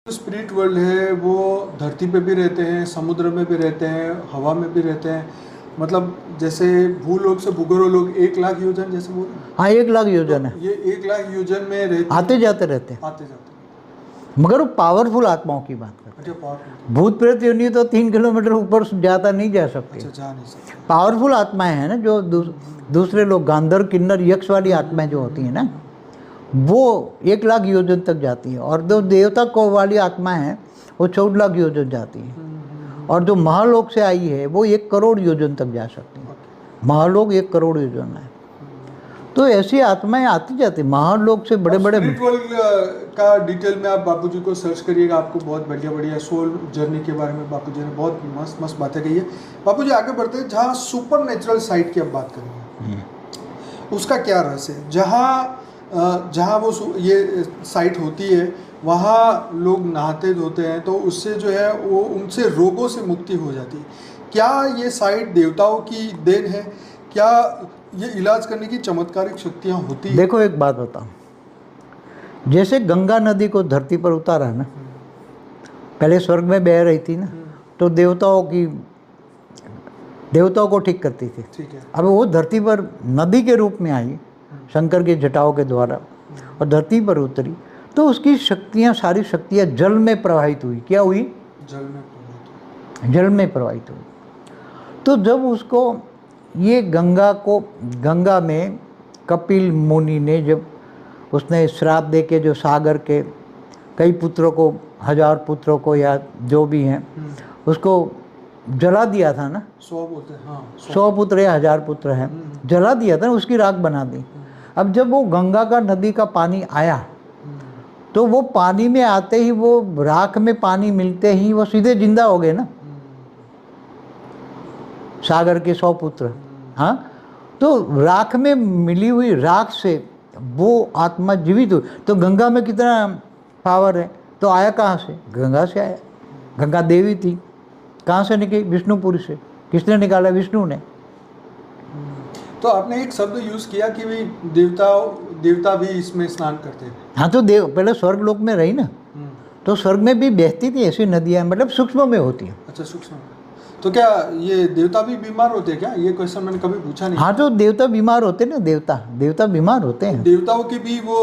Spirit world है वो धरती पे भी रहते हैं, समुद्र में भी रहते हैं, हवा में भी रहते हैं। मतलब जैसे भूलोक से भूगोल लोग 1 लाख योजन जैसे बोल रहे हैं। हाँ 1 लाख योजन है, ये 1 लाख योजन में रहते आते जाते रहते हैं, आते जाते। मगर वो पावरफुल आत्माओं की बात करते अच्छा पावरफुल। हैं। भूत प्रेत योनि तो 3 किलोमीटर ऊपर ज़्यादा नहीं जा सकते। अच्छा जा नहीं सकते। पावरफुल आत्माएं हैं ना, जो दूसरे लोग गांधर किन्नर यक्ष वाली आत्माएं जो होती हैं ना, वो 1 लाख योजन तक जाती है। और जो देवता को वाली आत्माएं हैं वो 14 लाख योजन जाती हैं। और जो महालोक से आई है वो 1 करोड़ योजन तक जा सकती है। महालोक 1 करोड़ योजन है। तो ऐसी आत्माएं आती जाती, महालोक से बड़े बड़े। स्पिरिट वर्ल्ड का डिटेल में आप बापूजी को सर्च करिएगा, आपको बहुत बढ़िया बढ़िया सोल जर्नी के बारे में बापूजी ने बहुत मस्त मस्त बातें कही है। बापूजी आगे बढ़ते हैं, जहाँ सुपर नेचुरल साइट की आप बात करेंगे उसका क्या रहस्य है? जहाँ वो ये साइट होती है वहाँ लोग नहाते धोते हैं, तो उससे जो है वो उनसे रोगों से मुक्ति हो जाती है। क्या ये साइट देवताओं की देन है? क्या ये इलाज करने की चमत्कारिक शक्तियाँ होती है? देखो एक बात बताऊँ, जैसे गंगा नदी को धरती पर उतारा ना, पहले स्वर्ग में बह रही थी ना, तो देवताओं को ठीक करती थी। ठीक है। अब वो धरती पर नदी के रूप में आई शंकर की जटाओं के द्वारा और धरती पर उतरी, तो उसकी शक्तियाँ, सारी शक्तियाँ जल में प्रवाहित हुई। क्या हुई? जल में प्रवाहित हुई। तो जब उसको ये गंगा में कपिल मुनि ने जब उसने श्राप दे के जो सागर के कई पुत्रों को, 1000 पुत्रों को या जो भी हैं, उसको जला दिया था ना, 100 बोलते हैं, हाँ 100 पुत्र या 1000 पुत्र हैं, जला दिया था ना, उसकी राख बना दी। अब जब वो गंगा का नदी का पानी आया, तो वो पानी में आते ही, वो राख में पानी मिलते ही वो सीधे जिंदा हो गए ना, सागर के 100 पुत्र। हाँ, तो राख में मिली हुई राख से वो आत्मा जीवित हुई। तो गंगा में कितना पावर है, तो आया कहाँ से? गंगा से आया। गंगा देवी थी, कहाँ से निकली? विष्णुपुरी से। किसने निकाला? विष्णु ने। तो आपने एक शब्द यूज़ किया कि भाई देवता भी इसमें स्नान करते हैं। हाँ, तो पहले स्वर्ग लोक में रही ना, तो स्वर्ग में भी बहती थी ऐसी नदियाँ, मतलब सूक्ष्म में होती हैं। अच्छा सूक्ष्म। तो क्या ये देवता भी बीमार होते हैं क्या? ये क्वेश्चन मैंने कभी पूछा नहीं। हाँ, तो देवता बीमार होते ना, देवता बीमार होते हैं। देवताओं के भी वो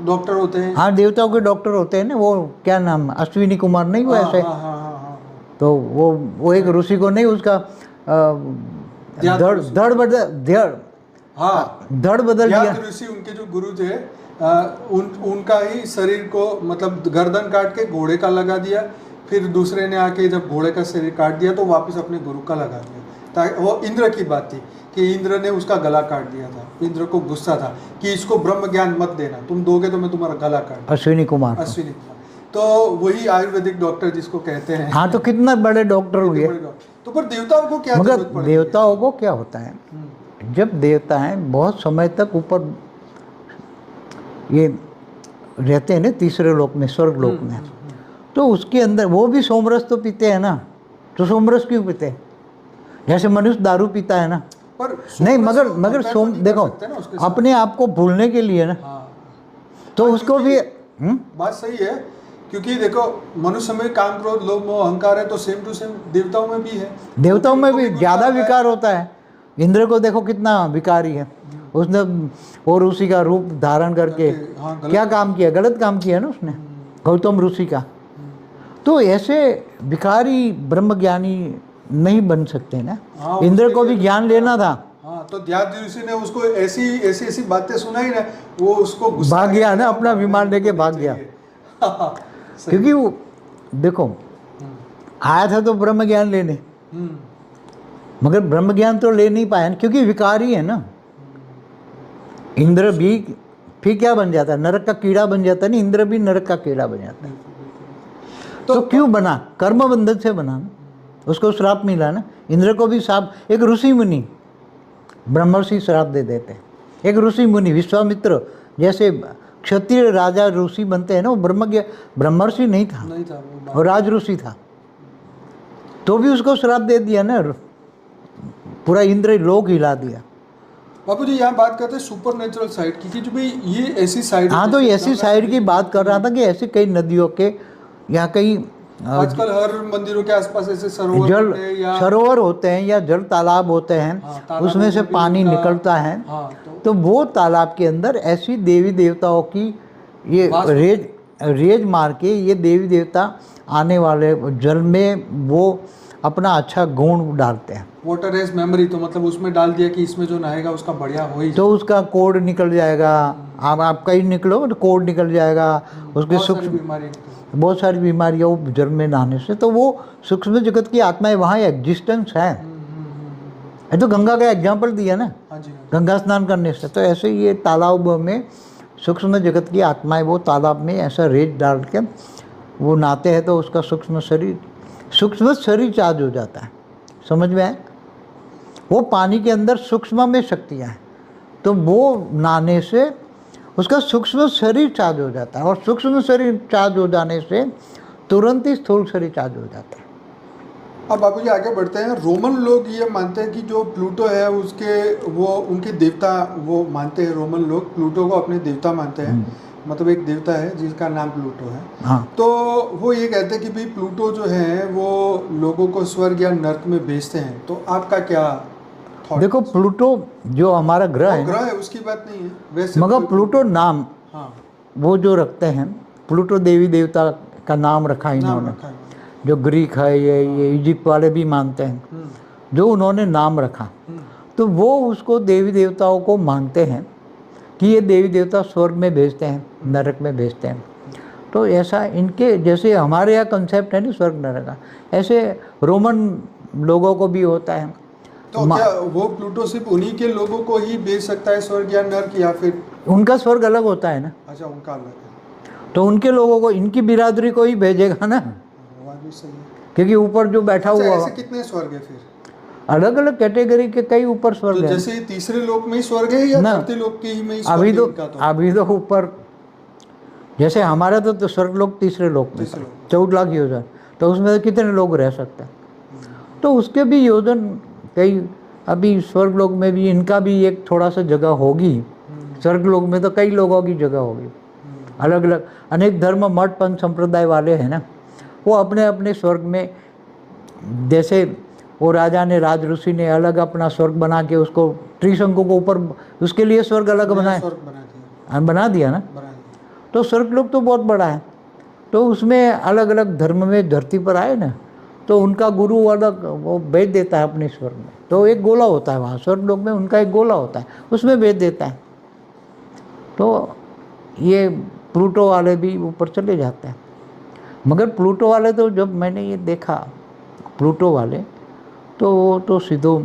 डॉक्टर होते हैं? हाँ, देवताओं के डॉक्टर होते हैं ना, वो क्या नाम, अश्विनी कुमार नहीं वो ऐसे। हाँ। तो वो एक ऋषि को नहीं, उसका धड़ बदल दिया। ऋषि उनके जो गुरु थे, उनका ही शरीर को, मतलब गर्दन काट के घोड़े का लगा दिया, फिर दूसरे ने आके जब घोड़े का शरीर काट दिया तो वापस अपने गुरु का लगा दिया। ताकि वो इंद्र की बात थी कि इंद्र ने उसका गला काट दिया था। इंद्र को गुस्सा था कि इसको ब्रह्म ज्ञान मत देना, तुम दोगे तो मैं तुम्हारा गला काट। अश्विनी कुमार। तो वही आयुर्वेदिक डॉक्टर जिसको कहते हैं। हाँ, तो कितना बड़े डॉक्टर हुए। तो पर देवताओं को क्या मगर जरूरत पड़ेगी? देवताओं को क्या होता है, जब देवता हैं बहुत समय तक ऊपर ये रहते हैं ना, तीसरे लोक में, स्वर्ग लोक में, तो उसके अंदर वो भी सोमरस तो पीते हैं ना। तो सोमरस क्यों पीते हैं? जैसे मनुष्य दारू पीता है ना, पर नहीं, मगर सोम देखो, अपने आप को भूलने के लिए ना। तो उसको भी बात सही है, क्योंकि देखो मनुष्य में काम, क्रोध, लोभ, मोह, अहंकार है, तो सेम टू सेम देवताओं में भी है। देवताओं में भी ज़्यादा विकार होता है। इंद्र को देखो कितना विकारी है, उसने और ऋषि का रूप धारण करके क्या काम किया? गलत काम किया ना उसने, गौतम ऋषि का। तो ऐसे विकारी ब्रह्मज्ञानी नहीं बन सकते ना। इंद्र को भी ज्ञान लेना था। हाँ, तो ध्यान ऋषि ने उसको ऐसी बातें सुनाई ना, वो उसको भाग गया ना, अपना विमान लेके भाग गया। क्योंकि वो देखो आया था तो ब्रह्म ज्ञान लेने, मगर ब्रह्म ज्ञान तो ले नहीं पाया, क्योंकि विकारी है ना। इंद्र भी फिर क्या बन जाता है? नरक का कीड़ा बन जाता है ना। इंद्र भी नरक का कीड़ा बन जाता है। तो क्यों बना? कर्म बंधन से बना ना, उसको श्राप मिला ना। इंद्र को भी श्राप, एक ऋषि मुनि ब्रह्मर्षि श्राप दे देते हैं। एक ऋषि मुनि विश्वामित्र जैसे क्षत्रिय राजा ऋषि बनते हैं ना, वो ब्रह्मर्षि नहीं था, वो राज ऋषि था, तो भी उसको श्राप दे दिया ना, पूरा इंद्र लोक हिला दिया। बापू जी यहाँ बात करते हैं सुपर नेचुरल साइड की कि जो भाई ये ऐसी साइड हाँ, तो ऐसी साइड की बात कर रहा था कि ऐसे कई नदियों के या कई आजकल हर मंदिरों के आसपास ऐसे सरोवर जल होते हैं या सरोवर होते हैं या जल तालाब होते हैं, हाँ, तालाब उसमें से में भी पानी उनका- निकलता है। हाँ, तो वो तालाब के अंदर ऐसी देवी देवताओं की ये वास रेज मार के ये देवी देवता आने वाले जल में वो अपना अच्छा गुण डालते हैं। वाटर एज मेमोरी, तो मतलब उसमें डाल दिया कि इसमें जो नहाएगा उसका बढ़िया हो ही तो उसका कोड निकल जाएगा। आप कहीं निकलो तो कोड निकल जाएगा, उसके बहुत सारी सूक्ष्म बीमारी निकलती बहुत सारी बीमारियाँ वो जल में नहाने से। तो वो सूक्ष्म जगत की आत्माएं वहाँ एग्जिस्टेंस है। ये तो गंगा का एग्जाम्पल दिया ना, हाँ जी, गंगा स्नान करने से। तो ऐसे ही ये तालाब में सूक्ष्म जगत की आत्माएं वो तालाब में ऐसा रेत डाल के वो नहाते हैं तो उसका सूक्ष्म शरीर चार्ज हो जाता है। समझ में आए? वो पानी के अंदर सूक्ष्म में शक्तियाँ हैं, तो वो नहाने से उसका सूक्ष्म शरीर चार्ज हो जाता है, और सूक्ष्म शरीर चार्ज हो जाने से तुरंत ही स्थूल शरीर चार्ज हो जाता है। अब बाबू जी आगे बढ़ते हैं। रोमन लोग ये मानते हैं कि जो प्लूटो है उसके वो उनके देवता वो मानते हैं। रोमन लोग प्लूटो को अपने देवता मानते हैं, मतलब एक देवता है जिसका नाम प्लूटो है। हाँ, तो वो ये कहते हैं कि भाई प्लूटो जो है वो लोगों को स्वर्ग या नर्क में भेजते हैं। तो आपका क्या थॉट? देखो प्लूटो जो हमारा ग्रह वो है, ग्रह है उसकी बात नहीं है वैसे, मगर प्लूटो नाम हाँ वो जो रखते हैं, प्लूटो देवी देवता का नाम रखा नाम इन्होंने। रखा है। जो ग्रीक है ये इजिप्ट वाले भी मानते हैं, जो उन्होंने नाम रखा, तो वो उसको देवी देवताओं को मानते हैं कि ये देवी देवता स्वर्ग में भेजते हैं, नरक में भेजते हैं। तो ऐसा इनके जैसे हमारे यहाँ कंसेप्ट है ना स्वर्ग नरक का, ऐसे रोमन लोगों को भी होता है। तो क्या वो प्लूटो सिर्फ उन्हीं के लोगों को ही भेज सकता है स्वर्ग या नर्क, या फिर उनका स्वर्ग अलग होता है ना, अच्छा उनका अलग है? तो उनके लोगों को, इनकी बिरादरी को ही भेजेगा ना, वो भी सही है। क्योंकि ऊपर जो बैठा अच्छा, हुआ ऐसे कितने स्वर्ग है फिर? अलग अलग कैटेगरी के कई ऊपर तो स्वर्ग है। जैसे ये तीसरे लोक में ही स्वर्ग है या ना, धरती लोक के ही में ही स्वर्ग अभी है तो इनका? तो अभी तो ऊपर जैसे हमारा तो स्वर्ग लोक तीसरे लोक में तीसरे लोक। 14 लाख योजन, तो उसमें तो कितने लोग रह सकते हैं? तो उसके भी योजन कई, अभी स्वर्ग लोक में भी इनका भी एक थोड़ा सा जगह होगी। स्वर्ग लोक में तो कई लोगों की जगह होगी, अलग अलग अनेक धर्म मठ पंथ संप्रदाय वाले हैं ना, वो अपने अपने स्वर्ग में, जैसे वो राजा ने, राज ऋषि ने अलग अपना स्वर्ग बना के उसको त्रिशंकु को ऊपर, उसके लिए स्वर्ग अलग बनाए, स्वर्ग बना बना दिया ना। दिया। तो स्वर्ग लोक तो बहुत बड़ा है, तो उसमें अलग अलग धर्म में धरती पर आए ना, तो उनका गुरु अलग वो भेज देता है अपने स्वर्ग में। तो एक गोला होता है वहाँ स्वर्ग लोक में, उनका एक गोला होता है, उसमें भेज देता है। तो ये प्लूटो वाले भी ऊपर चले जाते हैं। मगर प्लूटो वाले तो जब मैंने ये देखा प्लूटो वाले, तो वो तो सीधो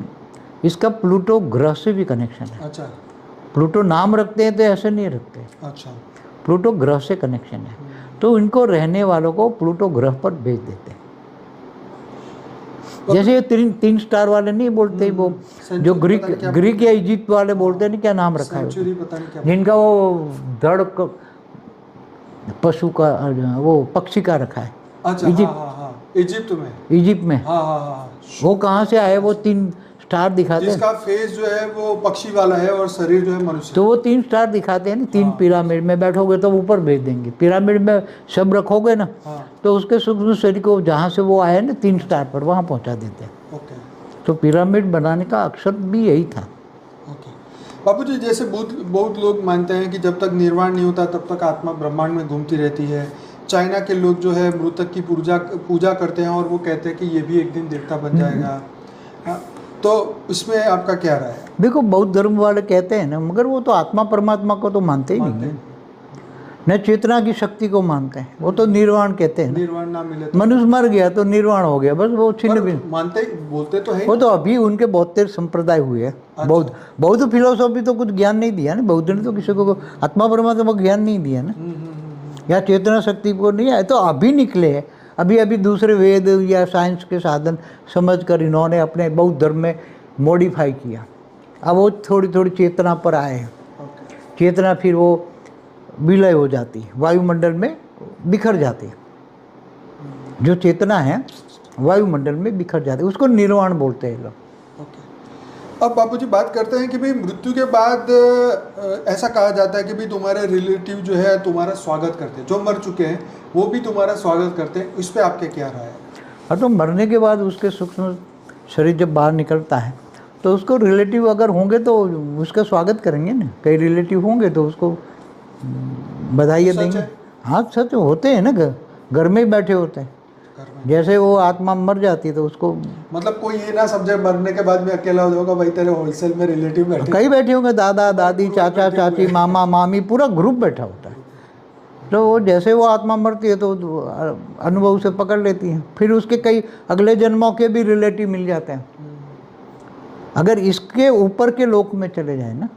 इसका प्लूटो ग्रह से भी कनेक्शन है। अच्छा प्लूटो नाम रखते हैं तो ऐसे नहीं रखते, अच्छा। प्लूटो ग्रह से कनेक्शन है। तो इनको रहने वालों को प्लूटो ग्रह पर भेज देते हैं। जैसे ये तीन स्टार वाले नहीं बोलते, वो जो ग्रीक या इजिप्ट वाले बोलते नहीं, क्या नाम रखा है सेंचुरी पता नहीं क्या। जिनका वो धड़ पशु का, वो पक्षी का रखा है। अच्छा इजिप्ट, हाँ हाँ हाँ, इजिप्ट में। इजिप्ट में हाँ हाँ हाँ, वो कहाँ से आए? वो 3 स्टार दिखाते हैं, जिसका फेस जो है वो पक्षी वाला है और शरीर जो है मनुष्य। तो वो 3 स्टार दिखाते हैं ना। 3 पिरामिड में बैठोगे तो ऊपर भेज देंगे, पिरामिड में सब रखोगे ना, हाँ तो उसके सूक्ष्म शरीर को जहाँ से वो आए ना 3 स्टार पर, वहाँ पहुँचा देते हैं। ओके तो पिरामिड बनाने का अक्षर भी यही था। ओके। बापू जी जैसे बहुत लोग मानते हैं कि जब तक निर्वाण नहीं होता तब तक आत्मा ब्रह्मांड में घूमती रहती है। चाइना के लोग जो है मृतक की पूजा करते हैं और वो कहते हैं कि ये भी एक दिन देवता बन जाएगा। हाँ, तो इसमें आपका क्या राय है? देखो बौद्ध धर्म वाले कहते हैं ना, मगर वो तो आत्मा परमात्मा को तो मानते ही नहीं है, न चेतना की शक्ति को मानते हैं। वो तो निर्वाण कहते हैं। निर्वाण ना मिले तो मनुष्य मर गया तो निर्वाण हो गया, बस वो छिन्न भी। मानते बोलते तो है। वो तो अभी उनके बौद्ध संप्रदाय हुए हैं। बौद्ध फिलोसॉफी तो कुछ ज्ञान नहीं दिया ना, बौद्ध ने तो किसी को आत्मा परमात्मा को ज्ञान नहीं दिया ना, या चेतना शक्ति को नहीं है। तो अभी निकले हैं, अभी दूसरे वेद या साइंस के साधन समझकर इन्होंने अपने बौद्ध धर्म में मॉडिफाई किया। अब वो थोड़ी थोड़ी चेतना पर आए हैं। चेतना फिर वो विलय हो जाती है, वायुमंडल में बिखर जाती है। जो चेतना है वायुमंडल में बिखर जाती है, उसको निर्वाण बोलते हैं लोग। अब बापूजी बात करते हैं कि भाई मृत्यु के बाद ऐसा कहा जाता है कि भाई तुम्हारे रिलेटिव जो है तुम्हारा स्वागत करते हैं, जो मर चुके हैं वो भी तुम्हारा स्वागत करते हैं, इस पे आपके क्या राय है? और तो मरने के बाद उसके सूक्ष्म शरीर जब बाहर निकलता है तो उसको रिलेटिव अगर होंगे तो उसका स्वागत करेंगे ना, कई रिलेटिव होंगे तो उसको बधाई देंगे। हाँ सच होते हैं ना, घर में ही बैठे होते हैं। जैसे वो आत्मा मर जाती है तो उसको मतलब कोई ये ना समझे मरने के बाद में अकेला हो जाऊंगा, भाई तेरे होलसेल में रिलेटिव बैठे कई बैठे होंगे, दादा दादी चाचा चाची मामा मामी पूरा ग्रुप बैठा होता है। तो वो जैसे वो आत्मा मरती है तो अनुभव से पकड़ लेती है, फिर उसके कई अगले जन्मों के भी रिलेटिव मिल जाते हैं। अगर इसके ऊपर के लोक में चले जाए ना,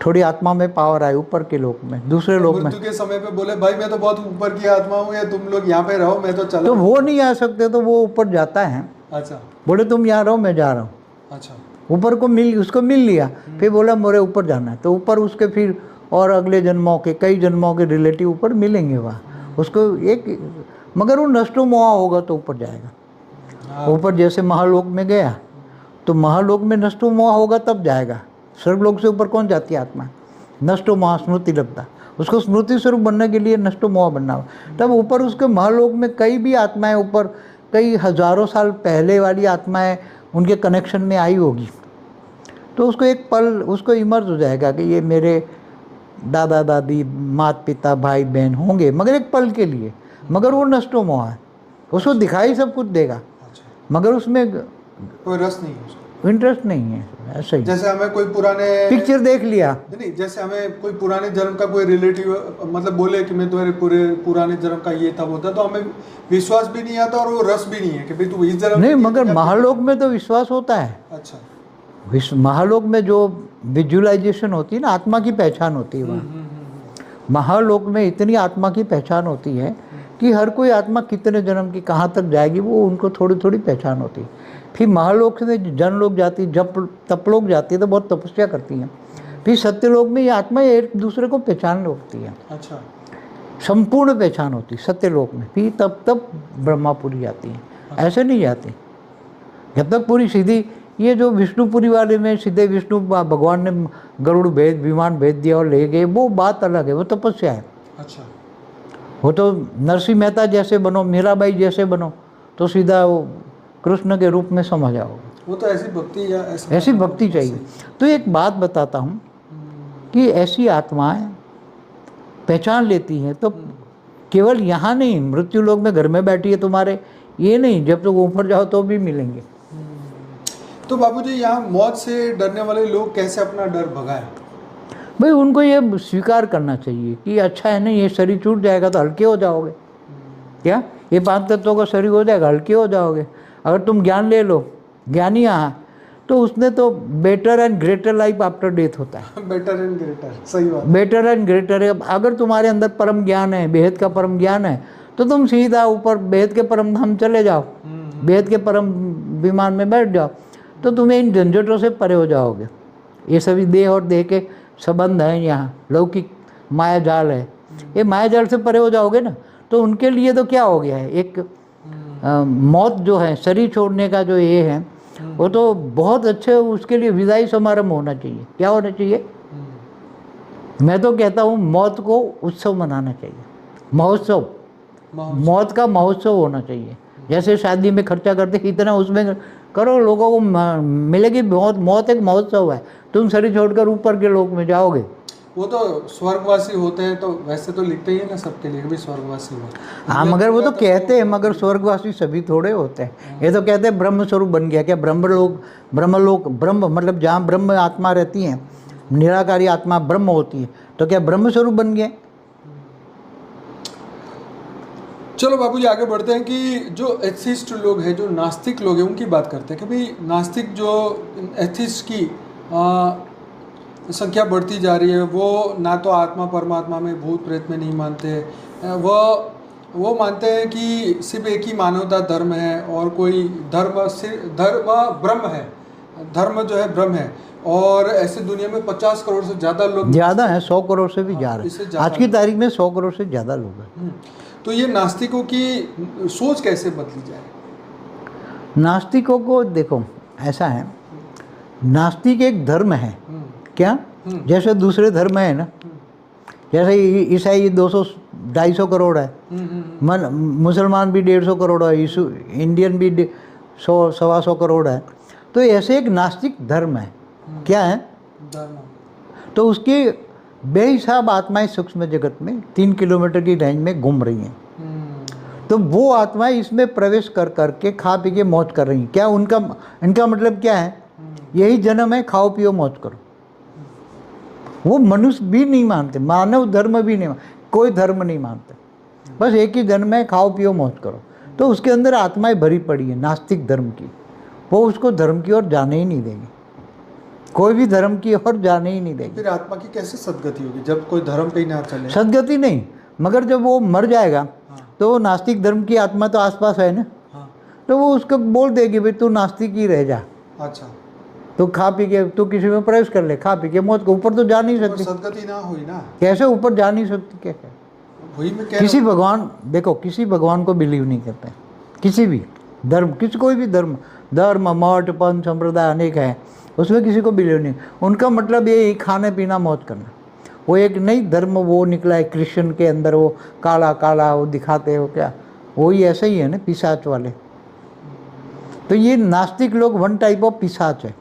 थोड़ी आत्मा में पावर आए ऊपर के लोक में, दूसरे लोक में, मृत्यु के समय पे बोले भाई मैं तो बहुत ऊपर की आत्मा हूँ या तुम लोग यहाँ पे रहो मैं तो चला, तो वो नहीं आ सकते तो वो ऊपर जाता है। अच्छा बोले तुम यहाँ रहो मैं जा रहा हूँ। अच्छा ऊपर को उसको मिल लिया, फिर बोला मोरे ऊपर जाना है, तो ऊपर उसके फिर और अगले जन्मों के कई जन्मों के रिलेटिव ऊपर मिलेंगे वहाँ उसको एक, मगर वो नष्टो मोहा होगा तो ऊपर जाएगा। ऊपर जैसे महालोक में गया तो महालोक में नष्टो मोहा होगा तब जाएगा। स्वर्गलोक से ऊपर कौन जाती है आत्मा? नष्टो मोहा स्मृति लगता, उसको स्मृति स्वरूप बनने के लिए नष्टो मोहा बनना हो। तब ऊपर उसके महालोक में कई भी आत्माएं ऊपर कई हजारों साल पहले वाली आत्माएं उनके कनेक्शन में आई होगी, तो उसको एक पल उसको इमर्ज हो जाएगा कि ये मेरे दादा दादी माता पिता भाई बहन होंगे, मगर एक पल के लिए। मगर वो नष्टो मोहा है, उसको दिखाई सब कुछ देगा मगर उसमें कोई रस नहीं है, इंटरेस्ट नहीं है। ऐसे ही जैसे हमें कोई पुराने पिक्चर देख लिया, नहीं, जैसे हमें कोई पुराने जन्म का कोई रिलेटिव मतलब बोले कि मैं तुम्हारे पूरे पुराने जन्म का ये था वो था, तो हमें विश्वास भी नहीं आता और वो रस भी नहीं है कि भाई तू इस जन्म नहीं, में मगर महालोक में तो विश्वास होता है। अच्छा महालोक में जो विजुअलाइजेशन होती है ना, आत्मा की पहचान होती है वहाँ। महालोक में इतनी आत्मा की पहचान होती है कि हर कोई आत्मा कितने जन्म की कहाँ तक जाएगी वो उनको थोड़ी थोड़ी पहचान होती है। फिर महालोक में जन लोग जाती, जब तप लोग जाती है तो बहुत तपस्या करती हैं। फिर सत्यलोक में ये आत्मा एक दूसरे को पहचान होती है। अच्छा संपूर्ण पहचान होती है सत्यलोक में। फिर तब ब्रह्मापुरी जाती है, ऐसे नहीं जाती जब तक पूरी सीधी। ये जो विष्णुपुरी वाले में सीधे विष्णु भगवान ने गरुड़ भेद विमान भेज दिया और ले गए, वो बात अलग है, वो तपस्या है। अच्छा वो तो नरसिंह मेहता जैसे बनो, मीराबाई जैसे बनो तो सीधा वो कृष्ण के रूप में समझ आओगे। वो तो ऐसी भक्ति या ऐसी भक्ति चाहिए। तो एक बात बताता हूँ कि ऐसी आत्माएं पहचान लेती हैं, तो केवल यहाँ नहीं, मृत्यु लोक में घर में बैठी है तुम्हारे, ये नहीं, जब तक ऊपर जाओ तो भी मिलेंगे। तो बापूजी यहाँ मौत से डरने वाले लोग कैसे अपना डर भगाएं? भाई उनको ये स्वीकार करना चाहिए कि अच्छा है, नहीं ये शरीर छूट जाएगा तो हल्के हो जाओगे। क्या ये 5 तत्वों का शरीर हो जाएगा, हल्के हो जाओगे। अगर तुम ज्ञान ले लो, ज्ञानी यहाँ तो उसने तो better and greater life after death होता है। बेटर एंड ग्रेटर, सही बात। बेटर एंड ग्रेटर है। अगर तुम्हारे अंदर परम ज्ञान है, बेहद का परम ज्ञान है, तो तुम सीधा ऊपर बेहद के परम धाम चले जाओ, बेहद के परम विमान में बैठ जाओ, तो तुम्हें इन झंझटों से परे हो जाओगे। ये सभी देह और देह के संबंध हैं, यहाँ लौकिक माया जाल है, ये माया जाल से परे हो जाओगे ना, तो उनके लिए तो क्या हो गया है, एक मौत जो है, शरीर छोड़ने का जो ये है, वो तो बहुत अच्छे, उसके लिए विदाई समारंभ होना चाहिए। क्या होना चाहिए? मैं तो कहता हूँ मौत को उत्सव मनाना चाहिए, महोत्सव, मौत का महोत्सव होना चाहिए। जैसे शादी में खर्चा करते इतना उसमें करो, लोगों को मिलेगी मौत। मौत एक महोत्सव है, तुम शरीर छोड़कर ऊपर के लोक में जाओगे। वो तो स्वर्गवासी होते हैं, तो वैसे तो लिखते ही है ना सबके लिए भी स्वर्गवासी हो। हाँ, मगर वो तो कहते हैं, मगर स्वर्गवासी सभी थोड़े होते हैं। ये तो कहते हैं ब्रह्म स्वरूप बन गया। क्या ब्रह्मलोक ब्रह्म मतलब जहाँ ब्रह्म आत्मा रहती है, निराकारी आत्मा ब्रह्म होती है, तो क्या ब्रह्म स्वरूप बन गया? चलो बापूजी आगे बढ़ते हैं कि जो एथिस्ट लोग हैं, जो नास्तिक लोग हैं, उनकी बात करते हैं कि भाई नास्तिक जो एथिस्ट की संख्या बढ़ती जा रही है, वो ना तो आत्मा परमात्मा में भूत प्रेत में नहीं मानते, वो मानते हैं कि सिर्फ एक ही मानवता धर्म है और कोई धर्म ब्रह्म है, धर्म जो है ब्रह्म है। और ऐसे दुनिया में 50 करोड़ से ज़्यादा लोग, ज़्यादा हैं, 100 करोड़ से भी ज़्यादा है आज की तारीख में, 100 करोड़ से ज़्यादा लोग हैं। तो ये नास्तिकों की सोच कैसे बदली जाए? नास्तिकों को देखो, ऐसा है, नास्तिक एक धर्म है। क्या? जैसे दूसरे धर्म है ना, जैसे ईसाई 200-250 करोड़ है, मुसलमान भी 150 करोड़ है, इंडियन भी 100-125 करोड़ है। तो ऐसे एक नास्तिक धर्म है। क्या है? धर्म। तो उसकी बेहिसाब आत्माएं सूक्ष्म जगत में 3 किलोमीटर की रेंज में घूम रही हैं। तो वो आत्माएं इसमें प्रवेश कर करके खा पी के मौज कर रही हैं। क्या इनका मतलब क्या है? यही जन्म है, खाओ पियो मौज करो। वो मनुष्य भी नहीं मानते, मानव धर्म भी नहीं, कोई धर्म नहीं मानते, बस एक ही जन्म है, खाओ पियो मौज करो। तो उसके अंदर आत्माएं भरी पड़ी है नास्तिक धर्म की। वो उसको धर्म की ओर जाने ही नहीं देंगे, कोई भी धर्म की ओर जाने ही नहीं देंगे। फिर आत्मा की कैसे सदगति होगी जब कोई धर्म पे ही ना चले? सदगति नहीं, मगर जब वो मर जाएगा तो नास्तिक धर्म की आत्मा तो आसपास है ना, तो वो उसको बोल देगी भाई तू नास्तिक ही रह जा। अच्छा, तो खा पी के तू किसी में प्रवेश कर ले, खा पी के मौत को, ऊपर तो जा नहीं सकती। सदगति ना हुई ना, कैसे ऊपर जा नहीं सकती? कैसे? वही मैं कह किसी भगवान, देखो किसी भगवान को बिलीव नहीं करते, किसी भी धर्म, कोई भी धर्म, मठ पंथ संप्रदाय अनेक है, उसमें किसी को बिलीव नहीं। उनका मतलब ये ही खाने पीना मौज करना। वो एक नई धर्म वो निकला है क्रिश्चियन के अंदर, वो काला काला वो दिखाते हो क्या, वही ऐसे ही है ना, पिशाच वाले। तो ये नास्तिक लोग वन टाइप ऑफ पिशाच है,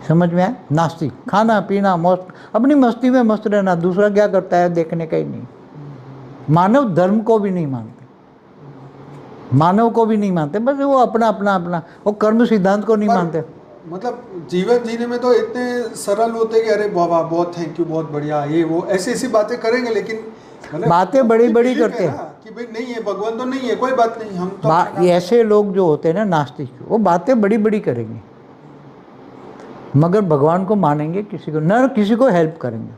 समझ में आया? नास्तिक खाना पीना मौज, अपनी मस्ती में मस्त रहना, दूसरा क्या करता है देखने का ही नहीं। मानव धर्म को भी नहीं मानते, मानव को भी नहीं मानते, बस वो अपना वो कर्म सिद्धांत को नहीं मानते। मतलब जीवन जीने में तो इतने सरल होते कि अरे बाबा बहुत थैंक यू, बहुत बढ़िया, ये वो ऐसी बातें करेंगे, लेकिन मतलब बातें बड़ी बड़ी करते हैं कि भाई नहीं है, भगवान तो नहीं है, कोई बात नहीं, हम तो ऐसे लोग जो होते हैं ना नास्तिक, वो बातें बड़ी बड़ी करेंगे, मगर भगवान को मानेंगे किसी को न, किसी को हेल्प करेंगे।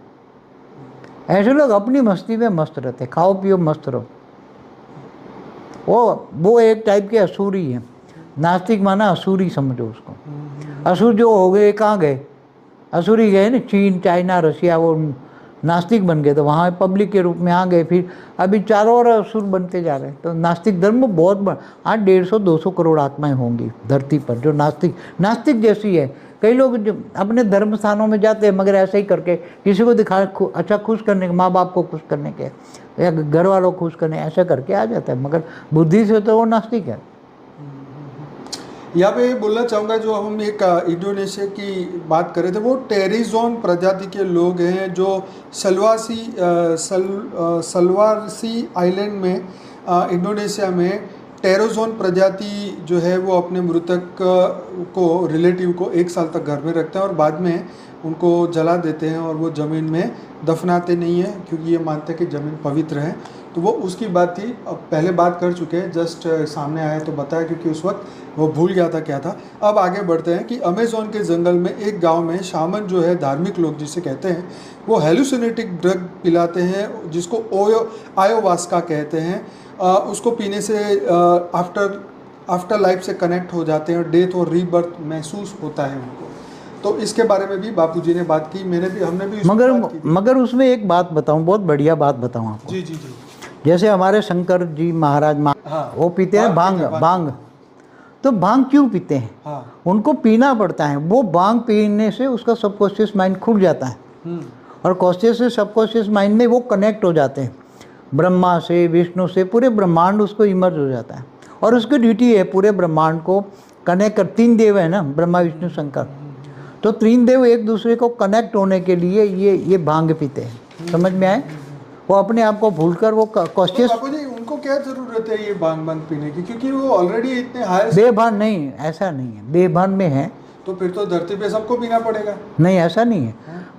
ऐसे लोग अपनी मस्ती में मस्त रहते, खाओ पियो मस्त रहो। वो एक टाइप के असुरी है। नास्तिक माना असुरी, समझो उसको। असुर जो हो गए, कहाँ गए? असुरी गए ना, चीन चाइना रशिया, वो नास्तिक बन गए, तो वहाँ पब्लिक के रूप में आ गए। फिर अभी चारों ओर असुर बनते जा रहे हैं। तो नास्तिक धर्म बहुत बड़ा, आज 150-200 करोड़ आत्माएं होंगी धरती पर जो नास्तिक जैसी है। कई लोग जो अपने धर्म स्थानों में जाते हैं, मगर ऐसे ही करके किसी को दिखा अच्छा खुश करने के, माँ बाप को खुश करने के या घर वालों को खुश करने, ऐसा करके आ जाता है, मगर बुद्धि से तो वो नास्तिक है। यहाँ पे बोलना चाहूँगा, जो हम एक इंडोनेशिया की बात कर रहे थे, वो टेरिजोन प्रजाति के लोग हैं जो सलवारसी आइलैंड में इंडोनेशिया में टेरोजोन प्रजाति जो है वो अपने मृतक को, रिलेटिव को 1 साल तक घर में रखते हैं और बाद में उनको जला देते हैं और वो ज़मीन में दफनाते नहीं हैं, क्योंकि ये मानते हैं कि ज़मीन पवित्र है। तो वो उसकी बात थी, अब पहले बात कर चुके हैं, जस्ट सामने आया तो बताया, क्योंकि उस वक्त वो भूल गया था क्या था। अब आगे बढ़ते हैं कि अमेज़ोन के जंगल में एक गांव में शामन जो है, धार्मिक लोग जिसे कहते हैं, वो हेलुसिनेटिक ड्रग पिलाते हैं जिसको आयोवास्का कहते हैं। उसको पीने से आफ्टर लाइफ से कनेक्ट हो जाते हैं, डेथ और रीबर्थ महसूस होता है उनको। तो इसके बारे में भी बापूजी ने बात की, हमने भी मगर उसमें एक बात बताऊं, बहुत बढ़िया बात बताऊं आपको। जी। जैसे हमारे शंकर जी महाराज वो पीते हैं भांग। तो भांग क्यों पीते हैं? उनको पीना पड़ता है। वो भांग पीने से उसका सबकॉन्शियस माइंड खुल जाता है और कॉन्शियस से सबकॉन्शियस माइंड में वो कनेक्ट हो जाते हैं, ब्रह्मा से, विष्णु से, पूरे ब्रह्मांड उसको इमर्ज हो जाता है। और उसकी ड्यूटी है पूरे ब्रह्मांड को कनेक्ट कर, 3 देव है ना, ब्रह्मा विष्णु शंकर, तो 3 देव एक दूसरे को कनेक्ट होने के लिए ये भांग पीते हैं। समझ में आए? वो अपने आप को भूलकर वो कॉन्शियस। तो उनको क्या जरूरत है ये भांग पीने की, क्योंकि वो ऑलरेडी इतने हाई। बेभान नहीं, ऐसा नहीं है, बेभान में है तो फिर तो धरती पे सबको पीना पड़ेगा। नहीं, ऐसा नहीं है।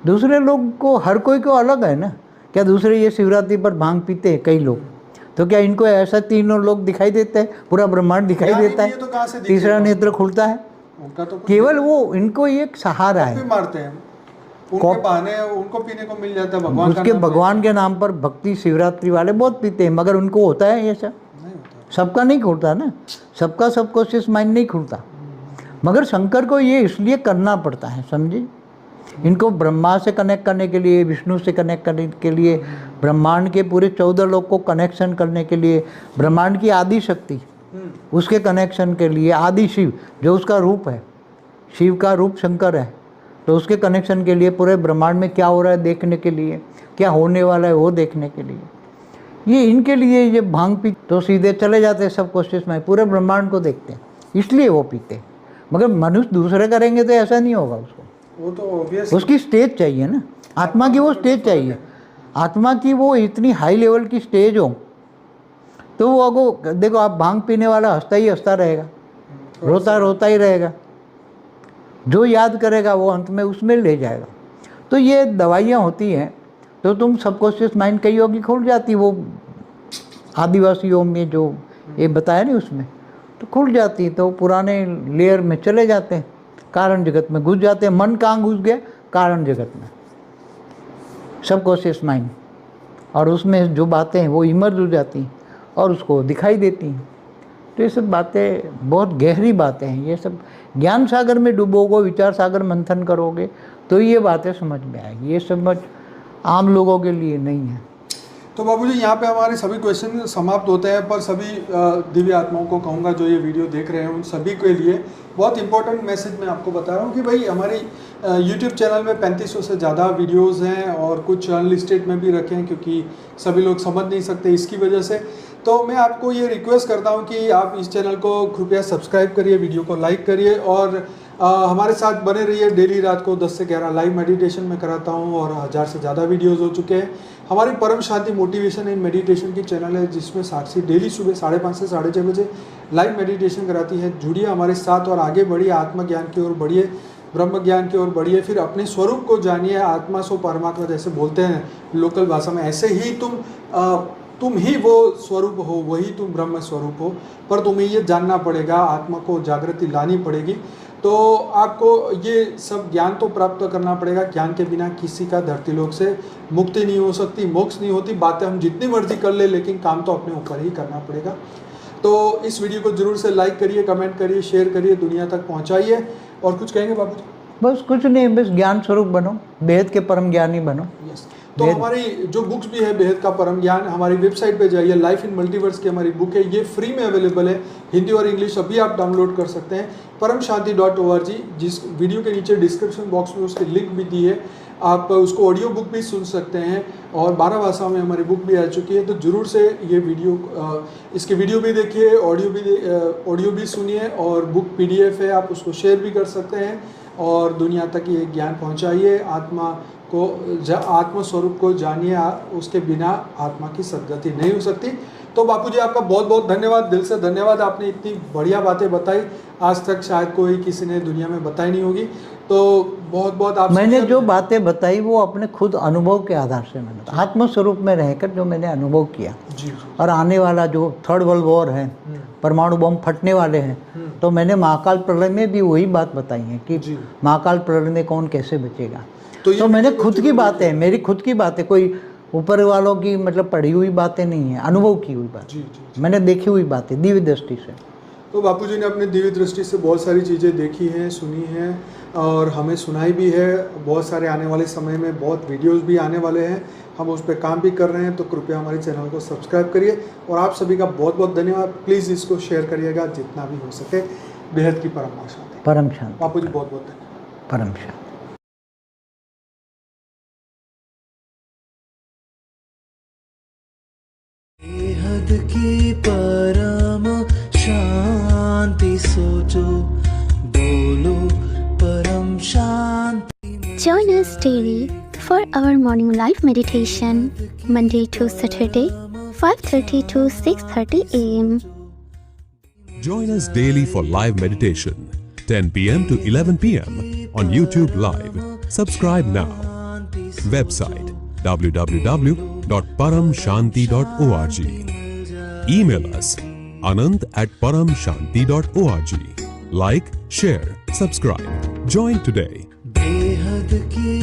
दूसरे लोग को, हर कोई को अलग है ना। क्या दूसरे ये शिवरात्रि पर भांग पीते हैं कई लोग, तो क्या इनको ऐसा 3 लोग दिखाई देते हैं? पूरा ब्रह्मांड दिखाई देता है, तो तीसरा नेत्र खुलता है, उनका तो केवल वो इनको एक सहारा है। मारते हैं उनके बहाने, उनको पीने को मिल जाता है भगवान उसके भगवान के नाम पर भक्ति शिवरात्रि वाले बहुत पीते हैं, मगर उनको होता है ये सब? सबका नहीं खुलता ना, सबका सबकॉन्शियस माइंड नहीं खुलता। मगर शंकर को ये इसलिए करना पड़ता है, समझे? इनको ब्रह्मा से कनेक्ट करने के लिए, विष्णु से कनेक्ट करने के लिए, ब्रह्मांड के पूरे 14 लोग को कनेक्शन करने के लिए, ब्रह्मांड की आदि शक्ति उसके कनेक्शन के लिए आदि शिव जो उसका रूप है, शिव का रूप शंकर है, तो उसके कनेक्शन के लिए पूरे ब्रह्मांड में क्या हो रहा है देखने के लिए, क्या होने वाला है वो देखने के लिए, ये इनके लिए ये भांग पी तो सीधे चले जाते हैं सब कोशिश में, पूरे ब्रह्मांड को देखते हैं, इसलिए वो पीते हैं। मगर मनुष्य दूसरे करेंगे तो ऐसा नहीं होगा, उसको वो तो ऑब्वियस उसकी स्टेज चाहिए ना, आत्मा की वो स्टेज चाहिए, आत्मा की वो इतनी हाई लेवल की स्टेज हो तो वो अगो देखो, आप भांग पीने वाला हंसता ही हंसता रहेगा, रोता रोता ही रहेगा, जो याद करेगा वो अंत में उसमें ले जाएगा। तो ये दवाइयाँ होती हैं तो तुम सबकॉन्शियस माइंड कई होगी खुल जाती, वो आदिवासियों में जो ये बताया नहीं उसमें तो खुल जाती, तो पुराने लेयर में चले जाते हैं, कारण जगत में घुस जाते हैं। मन कहाँ घुस गया? कारण जगत में, सबकॉन्शियस माइंड, और उसमें जो बातें हैं वो इमर्ज हो जाती हैं और उसको दिखाई देती हैं। तो ये सब बातें बहुत गहरी बातें हैं, ये सब ज्ञान सागर में डूबोगे, विचार सागर मंथन करोगे तो ये बातें समझ में आएगी, ये समझ आम लोगों के लिए नहीं है। तो बाबूजी यहाँ पे हमारे सभी क्वेश्चन समाप्त होते हैं, पर सभी दिव्य आत्माओं को कहूँगा जो ये वीडियो देख रहे हैं उन सभी के लिए बहुत इंपॉर्टेंट मैसेज मैं आपको बता रहा हूँ कि भाई हमारी यूट्यूब चैनल में 3500 से ज़्यादा वीडियोस हैं और कुछ अनलिस्टेड में भी रखे हैं क्योंकि सभी लोग समझ नहीं सकते इसकी वजह से। तो मैं आपको ये रिक्वेस्ट करता हूँ कि आप इस चैनल को कृपया सब्सक्राइब करिए, वीडियो को लाइक करिए और हमारे साथ बने रहिए। डेली रात को 10 से 11 लाइव मेडिटेशन में कराता हूँ और 1000 से ज़्यादा वीडियोस हो चुके हैं। हमारी परम शांति मोटिवेशन एंड मेडिटेशन की चैनल है जिसमें साक्षी डेली सुबह 5:30 से 6:30 बजे लाइव मेडिटेशन कराती है। जुड़िए हमारे साथ और आगे बढ़िए, आत्मज्ञान की ओर बढ़िए, ब्रह्म ज्ञान की ओर बढ़िए, फिर अपने स्वरूप को जानिए। आत्मा सो परमात्मा जैसे बोलते हैं लोकल भाषा में, ऐसे ही तुम ही वो स्वरूप हो, वही तुम ब्रह्म स्वरूप हो, पर तुम्हें ये जानना पड़ेगा, आत्मा को जागृति लानी पड़ेगी। तो आपको ये सब ज्ञान तो प्राप्त करना पड़ेगा। ज्ञान के बिना किसी का धरती लोक से मुक्ति नहीं हो सकती, मोक्ष नहीं होती। बातें हम जितनी मर्जी कर ले लेकिन काम तो अपने ऊपर ही करना पड़ेगा। तो इस वीडियो को जरूर से लाइक करिए, कमेंट करिए, शेयर करिए, दुनिया तक पहुंचाइए। और कुछ कहेंगे बाबू जी? बस कुछ नहीं, बस ज्ञान स्वरूप बनो, बेहद के परम ज्ञानी बनो। यस। तो हमारी जो बुक्स भी है बेहद का परम ज्ञान, हमारी वेबसाइट पे जाइए, लाइफ इन मल्टीवर्स की हमारी बुक है, ये फ्री में अवेलेबल है, हिंदी और इंग्लिश अभी आप डाउनलोड कर सकते हैं paramshanti.org। जिस वीडियो के नीचे डिस्क्रिप्शन बॉक्स में उसकी लिंक भी दी है, आप उसको ऑडियो बुक भी सुन सकते हैं और 12 भाषाओं में हमारी बुक भी आ चुकी है। तो ज़रूर से ये वीडियो इसकी वीडियो भी देखिए, ऑडियो भी सुनिए और बुक PDF है, आप उसको शेयर भी कर सकते हैं और दुनिया तक ये ज्ञान पहुंचाइए। आत्म स्वरूप को जानिए, उसके बिना आत्मा की सद्गति नहीं हो सकती। तो बापूजी आपका बहुत बहुत धन्यवाद, दिल से धन्यवाद। आपने इतनी बढ़िया बातें बताई, आज तक शायद कोई किसी ने दुनिया में बताई नहीं होगी। तो बहुत बहुत आप मैंने जो बातें बताई वो अपने खुद अनुभव के आधार से मैंने आत्म स्वरूप में रहकर जो मैंने अनुभव किया जी। और आने वाला जो 3rd वर्ल्ड वॉर है, परमाणु बम फटने वाले हैं, तो मैंने महाकाल प्रलय में भी वही बात बताई है कि महाकाल प्रलय में कौन कैसे बचेगा। तो मैंने खुद की बातें, मेरी खुद की बातें, कोई ऊपर वालों की मतलब पढ़ी हुई बातें नहीं है, अनुभव की हुई बात, मैंने देखी हुई बातें दिव्य दृष्टि से। तो बापूजी ने अपनी दिव्य दृष्टि से बहुत सारी चीज़ें देखी हैं, सुनी हैं और हमें सुनाई भी है। बहुत सारे आने वाले समय में बहुत वीडियोस भी आने वाले हैं, हम उस पर काम भी कर रहे हैं। तो कृपया हमारे चैनल को सब्सक्राइब करिए और आप सभी का बहुत बहुत धन्यवाद। प्लीज़ इसको शेयर करिएगा जितना भी हो सके। बेहद की परम शांति। परम शांति बापूजी, बहुत बहुत धन्यवाद। परम शांति। बेहद की परम शांति सोचो, बोलो परम शांति। Join us daily for our morning live meditation, Monday to Saturday, 5:30 to 6:30 a.m. Join us daily for live meditation, 10 p.m. to 11 p.m. on YouTube Live. Subscribe now. Website www.paramshanti.org. Email us anant@paramshanti.org. Like, share, subscribe. Join today. बेहद की